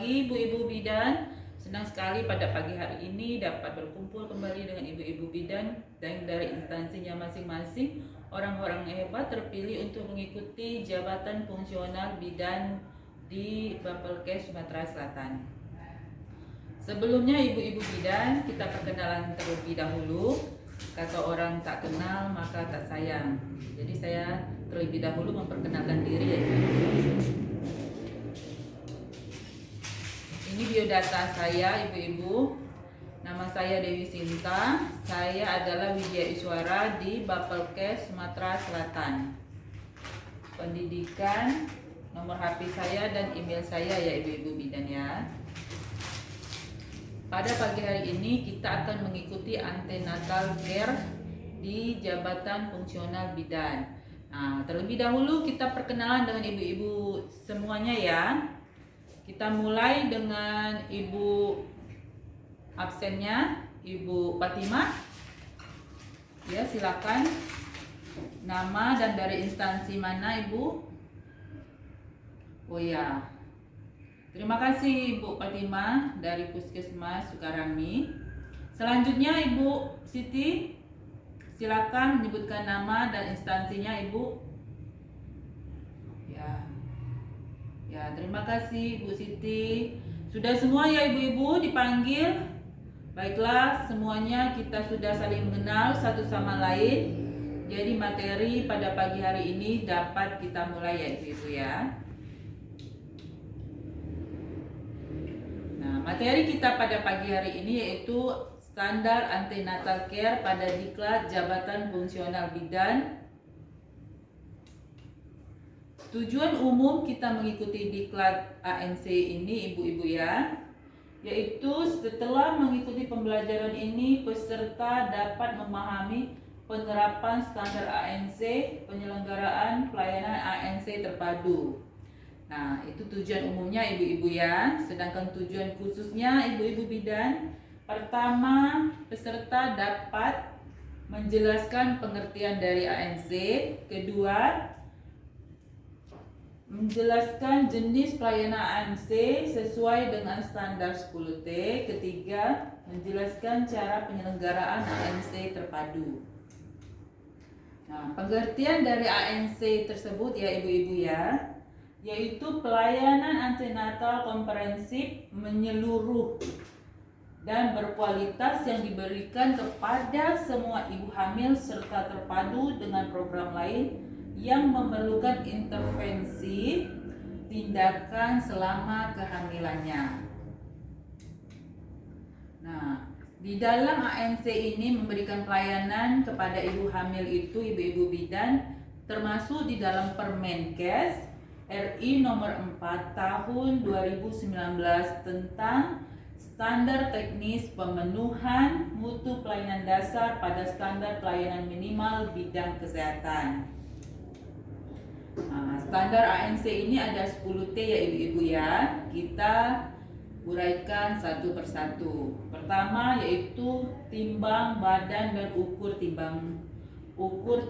pagi ibu-ibu bidan. Senang sekali pada pagi hari ini dapat berkumpul kembali dengan ibu-ibu bidan dan dari instansinya masing-masing. Orang-orang hebat terpilih untuk mengikuti jabatan fungsional bidan di Bapelkes Sumatera Selatan. Sebelumnya ibu-ibu bidan, kita perkenalan terlebih dahulu. Kata orang tak kenal maka tak sayang. Jadi saya terlebih dahulu memperkenalkan diri ya ibu. Ini biodata saya ibu-ibu. Nama saya Dewi Sinta. Saya adalah Widya Iswara di Bapelkes Sumatera Selatan. Pendidikan, nomor HP saya dan email saya ya ibu-ibu bidan ya. Pada pagi hari ini kita akan mengikuti antenatal care di Jabatan Fungsional Bidan. Nah, terlebih dahulu kita perkenalan dengan ibu-ibu semuanya ya. Kita mulai dengan ibu absennya, Ibu Fatimah. Ya, silakan. Nama dan dari instansi mana ibu? Oh ya. Terima kasih Ibu Fatimah dari Puskesmas Sukarami. Selanjutnya Ibu Siti, silakan menyebutkan nama dan instansinya Ibu. Ya, terima kasih Bu Siti. Sudah semua ya ibu-ibu dipanggil? Baiklah, semuanya kita sudah saling mengenal satu sama lain. Jadi materi pada pagi hari ini dapat kita mulai ya ibu-ibu ya. Nah, materi kita pada pagi hari ini yaitu standar antenatal care pada Diklat Jabatan Fungsional Bidan. Tujuan umum kita mengikuti Diklat ANC ini ibu-ibu ya, yaitu setelah mengikuti pembelajaran ini peserta dapat memahami penerapan standar ANC, penyelenggaraan pelayanan ANC terpadu. Nah, itu tujuan umumnya ibu-ibu ya. Sedangkan tujuan khususnya ibu-ibu bidan, pertama, peserta dapat menjelaskan pengertian dari ANC. Kedua, menjelaskan jenis pelayanan ANC sesuai dengan standar 10T. Ketiga, menjelaskan cara penyelenggaraan ANC terpadu. Nah, pengertian dari ANC tersebut ya ibu-ibu ya, yaitu pelayanan antenatal komprehensif menyeluruh dan berkualitas yang diberikan kepada semua ibu hamil serta terpadu dengan program lain yang memerlukan intervensi tindakan selama kehamilannya. Nah, di dalam ANC ini memberikan pelayanan kepada ibu hamil itu ibu-ibu bidan, termasuk di dalam Permenkes RI nomor 4 tahun 2019 tentang standar teknis pemenuhan mutu pelayanan dasar pada standar pelayanan minimal bidang kesehatan. Nah, standar ANC ini ada 10T ya ibu-ibu ya. Kita uraikan satu persatu. Pertama yaitu timbang badan dan ukur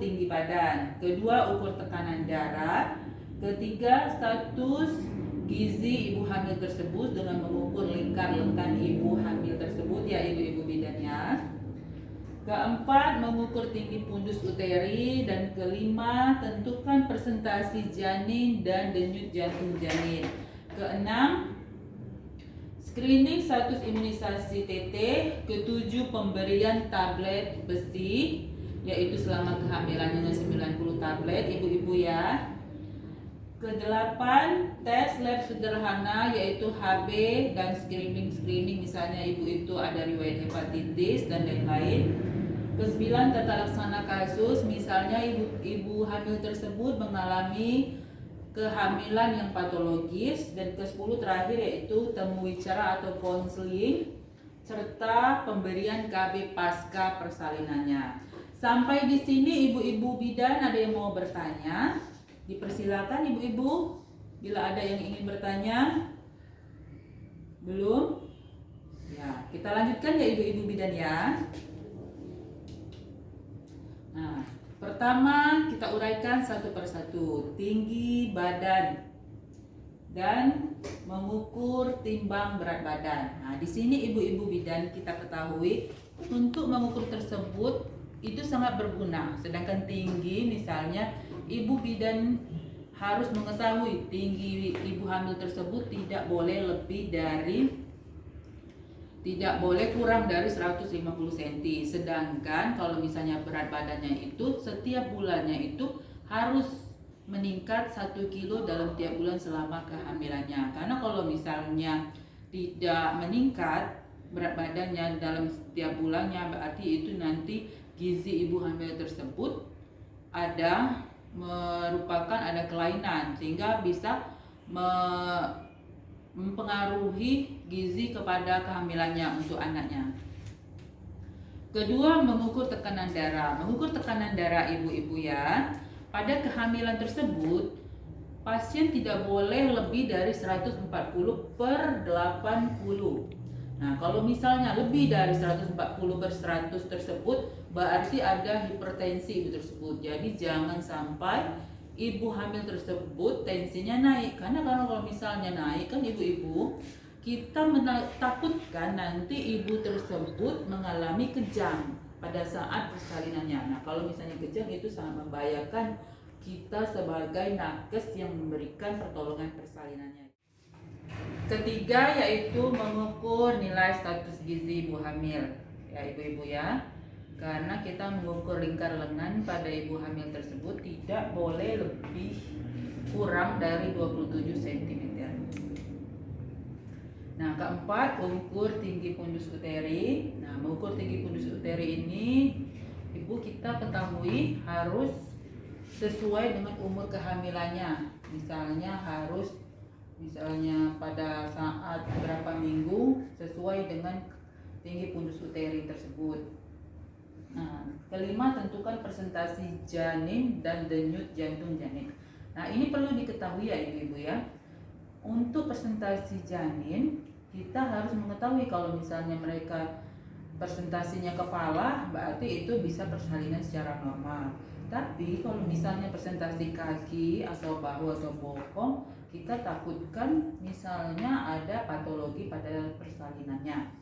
tinggi badan. Kedua, ukur tekanan darah. Ketiga, status gizi ibu hamil tersebut dengan mengukur lingkar lengan ibu hamil tersebut ya ibu-ibu bidan ya. Keempat, mengukur tinggi pundus uteri. Dan kelima, tentukan presentasi janin dan denyut jantung janin. Keenam, screening status imunisasi TT. Ketujuh, pemberian tablet besi, yaitu selama kehamilannya 90 tablet ibu-ibu ya. Kedelapan, tes lab sederhana yaitu HB dan screening misalnya ibu itu ada riwayat hepatitis dan lain-lain. Kesembilan, tata laksana kasus, misalnya ibu hamil tersebut mengalami kehamilan yang patologis. Dan ke-10 terakhir yaitu temu wicara atau konseling serta pemberian KB pasca persalinannya. Sampai di sini ibu-ibu bidan ada yang mau bertanya? Dipersilakan ibu-ibu bila ada yang ingin bertanya. Belum? Ya, kita lanjutkan ya ibu-ibu bidan ya. Nah, pertama kita uraikan satu persatu. Tinggi badan. dan mengukur timbang berat badan. Nah, di sini ibu-ibu bidan kita ketahui untuk mengukur tersebut itu sangat berguna. Sedangkan tinggi, misalnya ibu bidan harus mengetahui tinggi ibu hamil tersebut tidak boleh kurang dari 150 cm. Sedangkan kalau misalnya berat badannya itu setiap bulannya itu harus meningkat 1 kilo dalam tiap bulan selama kehamilannya. Karena kalau misalnya tidak meningkat berat badannya dalam setiap bulannya, berarti itu nanti gizi ibu hamil tersebut merupakan ada kelainan sehingga bisa mempengaruhi gizi kepada kehamilannya untuk anaknya. Kedua, mengukur tekanan darah. Mengukur tekanan darah ibu-ibu ya. Pada kehamilan tersebut, pasien tidak boleh lebih dari 140/80. Nah, kalau misalnya lebih dari 140/100 tersebut, berarti ada hipertensi ibu tersebut. Jadi jangan sampai ibu hamil tersebut tensinya naik. Karena kalau misalnya naik kan ibu-ibu, kita takutkan nanti ibu tersebut mengalami kejang pada saat persalinannya. Nah, kalau misalnya kejang itu sangat membahayakan kita sebagai nakes yang memberikan pertolongan persalinannya. Ketiga yaitu mengukur nilai status gizi ibu hamil, ya ibu-ibu ya. Karena kita mengukur lingkar lengan pada ibu hamil tersebut tidak boleh lebih kurang dari 27 cm. Nah, keempat, ukur tinggi fundus uteri. Nah, mengukur tinggi fundus uteri ini ibu kita ketahui harus sesuai dengan umur kehamilannya. Misalnya pada saat berapa minggu sesuai dengan tinggi fundus uteri tersebut. Nah, kelima, tentukan presentasi janin dan denyut jantung janin. Nah, ini perlu diketahui ya ibu-ibu ya. Untuk presentasi janin, kita harus mengetahui kalau misalnya mereka presentasinya kepala, berarti itu bisa persalinan secara normal. Tapi kalau misalnya presentasi kaki atau bahu atau bokong, kita takutkan misalnya ada patologi pada persalinannya.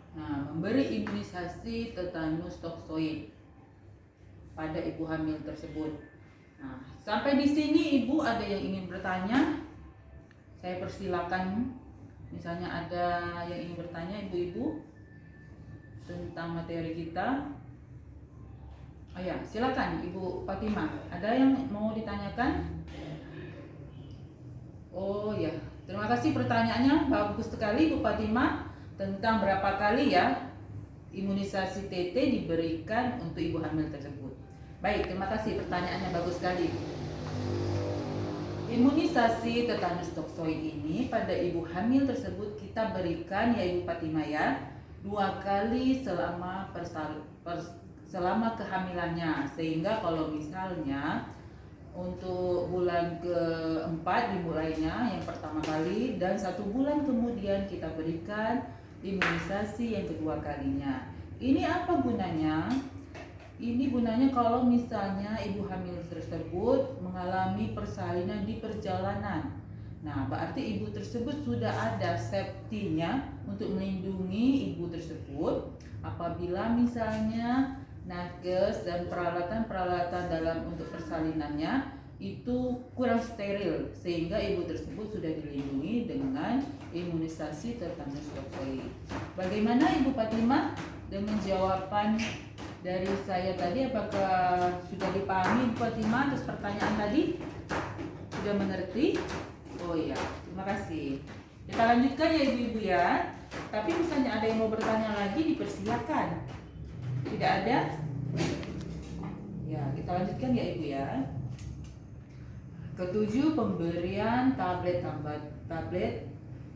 Nah, memberi imunisasi tetanus toksoid pada ibu hamil tersebut. Nah, sampai di sini ibu ada yang ingin bertanya? Saya persilakan. Misalnya ada yang ingin bertanya ibu-ibu tentang materi kita. Oh ya, silakan Ibu Fatimah. Ada yang mau ditanyakan? Oh ya, terima kasih pertanyaannya. Bagus sekali Ibu Fatimah. Tentang berapa kali ya imunisasi TT diberikan untuk ibu hamil tersebut. Baik, terima kasih pertanyaannya, bagus sekali. Imunisasi tetanus toksoid ini pada ibu hamil tersebut kita berikan ya Ibu Fatimah ya 2 kali selama kehamilannya, sehingga kalau misalnya untuk bulan keempat dimulainya yang pertama kali dan 1 bulan kemudian kita berikan imunisasi yang kedua kalinya. Ini apa gunanya? Ini gunanya kalau misalnya ibu hamil tersebut mengalami persalinan di perjalanan. Nah, berarti ibu tersebut sudah ada safety-nya untuk melindungi ibu tersebut apabila misalnya nakes dan peralatan-peralatan dalam untuk persalinannya itu kurang steril, sehingga ibu tersebut sudah dilindungi dengan imunisasi tetanus toksoid. Bagaimana Ibu Fatimah dengan jawaban dari saya tadi? Apakah sudah dipahami Ibu Fatimah atas pertanyaan tadi? Sudah mengerti? Oh iya, terima kasih. Kita lanjutkan ya ibu-ibu ya. Tapi misalnya ada yang mau bertanya lagi, dipersilakan. Tidak ada? Ya, kita lanjutkan ya ibu ya. Ketujuh, pemberian tablet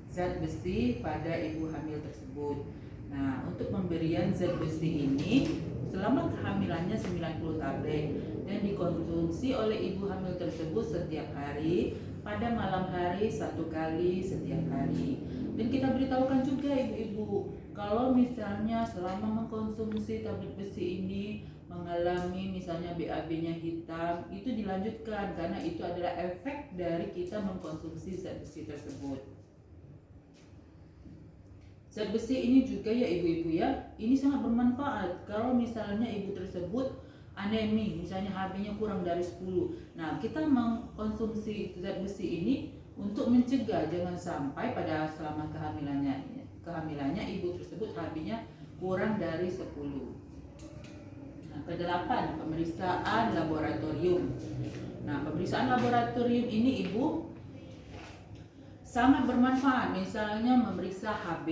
zat besi pada ibu hamil tersebut. Nah, untuk pemberian zat besi ini selama kehamilannya 90 tablet dan dikonsumsi oleh ibu hamil tersebut setiap hari, pada malam hari 1 kali setiap hari. Dan kita beritahukan juga ibu-ibu Kalau misalnya selama mengkonsumsi tablet besi ini mengalami misalnya BAB-nya hitam, itu dilanjutkan karena itu adalah efek dari kita mengkonsumsi zat besi tersebut. Zat besi ini juga ya ibu-ibu ya, ini sangat bermanfaat kalau misalnya ibu tersebut anemi, misalnya HB-nya kurang dari 10. Nah, kita mengkonsumsi zat besi ini untuk mencegah jangan sampai pada selama kehamilannya ibu tersebut HB-nya kurang dari 10. Nah, kedelapan, pemeriksaan laboratorium. Nah, pemeriksaan laboratorium ini ibu sangat bermanfaat, misalnya memeriksa HB,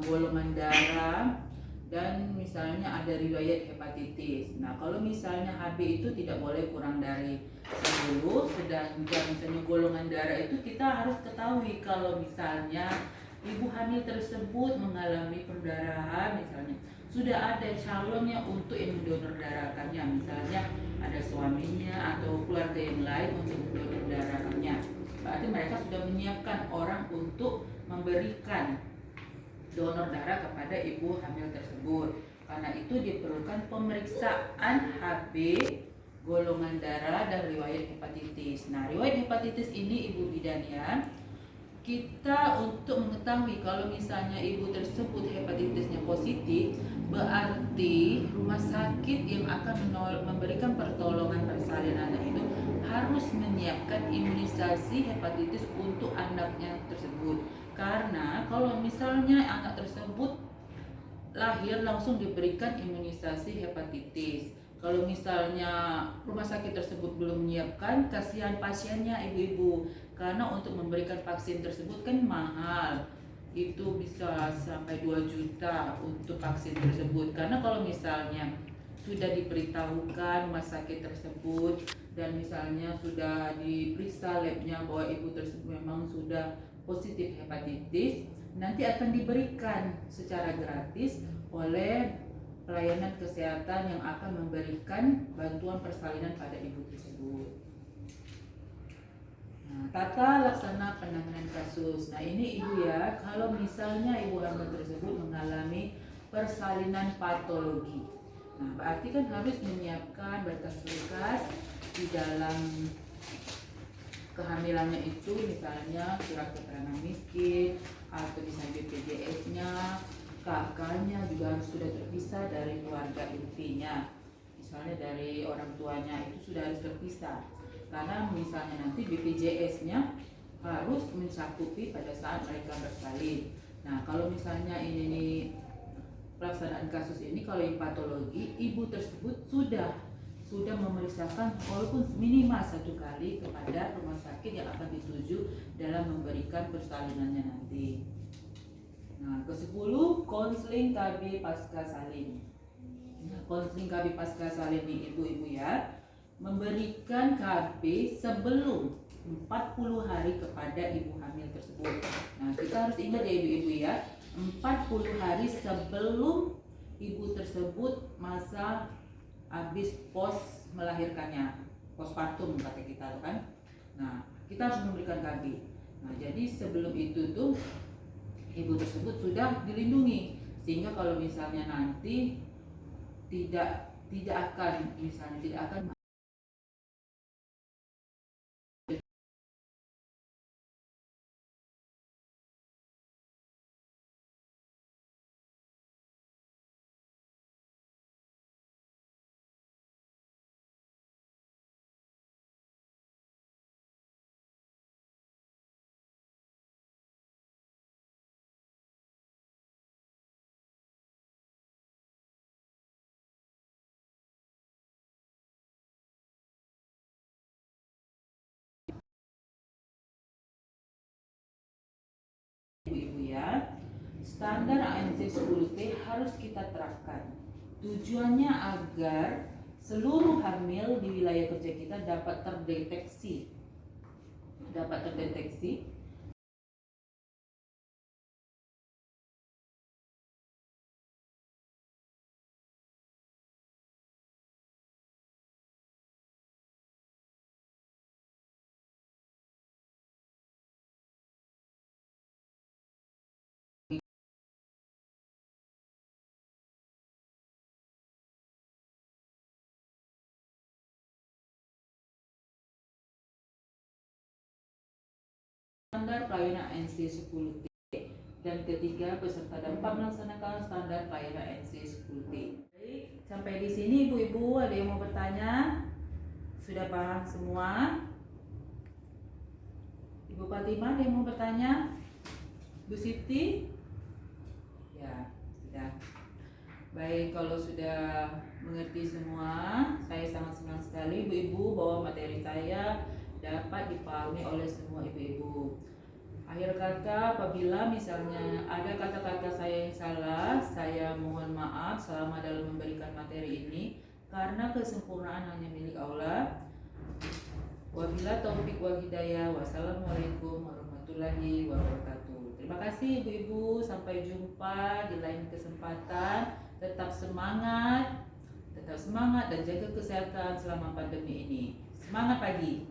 golongan darah, dan misalnya ada riwayat hepatitis. Nah, kalau misalnya HB itu tidak boleh kurang dari 10, sedangkan misalnya golongan darah itu kita harus ketahui kalau misalnya ibu hamil tersebut mengalami perdarahan, misalnya sudah ada calonnya untuk yang mendonor darahkannya, misalnya ada suaminya atau keluarga yang lain untuk mendonor darahkannya. Berarti mereka sudah menyiapkan orang untuk memberikan donor darah kepada ibu hamil tersebut. Karena itu diperlukan pemeriksaan HB, golongan darah, dan riwayat hepatitis. Nah, riwayat hepatitis ini ibu bidan ya, kita untuk mengetahui kalau misalnya ibu tersebut hepatitisnya positif, berarti rumah sakit yang akan memberikan pertolongan persalinan itu harus menyiapkan imunisasi hepatitis untuk anaknya tersebut. Karena kalau misalnya anak tersebut lahir langsung diberikan imunisasi hepatitis, kalau misalnya rumah sakit tersebut belum menyiapkan, kasihan pasiennya ibu-ibu, karena untuk memberikan vaksin tersebut kan mahal, itu bisa sampai 2 juta untuk vaksin tersebut. Karena kalau misalnya sudah diberitahukan rumah sakit tersebut dan misalnya sudah diperiksa labnya bahwa ibu tersebut memang sudah positif hepatitis, nanti akan diberikan secara gratis oleh pelayanan kesehatan yang akan memberikan bantuan persalinan pada ibu tersebut. Nah, tata laksana penanganan kasus. Nah, ini ibu ya, kalau misalnya ibu hamil tersebut mengalami persalinan patologi, nah berarti kan harus menyiapkan berkas-berkas di dalam kehamilannya itu, misalnya surat keterangan miskin atau misalnya BPJS-nya, kakaknya juga harus sudah terpisah dari keluarga intinya, misalnya dari orang tuanya itu sudah harus terpisah, karena misalnya nanti BPJS-nya harus mencakupi pada saat mereka bersalin. Nah, kalau misalnya ini pelaksanaan kasus ini, kalau yang patologi, ibu tersebut sudah memeriksakan walaupun minimal 1 kali kepada rumah sakit yang akan dituju dalam memberikan persalinannya nanti. Nah, ke-10, konseling KB pasca salin. Nah, konseling KB pasca salin ini ibu-ibu ya, memberikan KB sebelum 40 hari kepada ibu hamil tersebut. Nah, kita harus ingat ya ibu-ibu ya, 40 hari sebelum ibu tersebut masa habis pos melahirkannya, postpartum kata kita kan. Nah, kita harus memberikan KB. Nah, jadi sebelum itu tuh ibu tersebut sudah dilindungi, sehingga kalau misalnya nanti tidak akan misalnya tidak akan ibu-ibu ya, standar ANC 10T harus kita terapkan. Tujuannya agar seluruh hamil di wilayah kerja kita dapat terdeteksi standar pelayanan NC 10T. Dan ketiga, peserta dapat melaksanakan standar pelayanan NC 10T. Baik, sampai di sini ibu-ibu ada yang mau bertanya? Sudah paham semua? Ibu Fatimah ada yang mau bertanya? Bu Siti? Ya, sudah. Baik, kalau sudah mengerti semua, saya sangat senang sekali ibu-ibu bahwa materi saya dapat dipahami oleh semua ibu-ibu. Akhir kata, apabila misalnya ada kata-kata saya yang salah, saya mohon maaf selama dalam memberikan materi ini, karena kesempurnaan hanya milik Allah. Wabillahi taufik wal hidayah. Wassalamualaikum warahmatullahi wabarakatuh. Terima kasih ibu-ibu, sampai jumpa di lain kesempatan. Tetap semangat dan jaga kesehatan selama pandemi ini. Semangat pagi.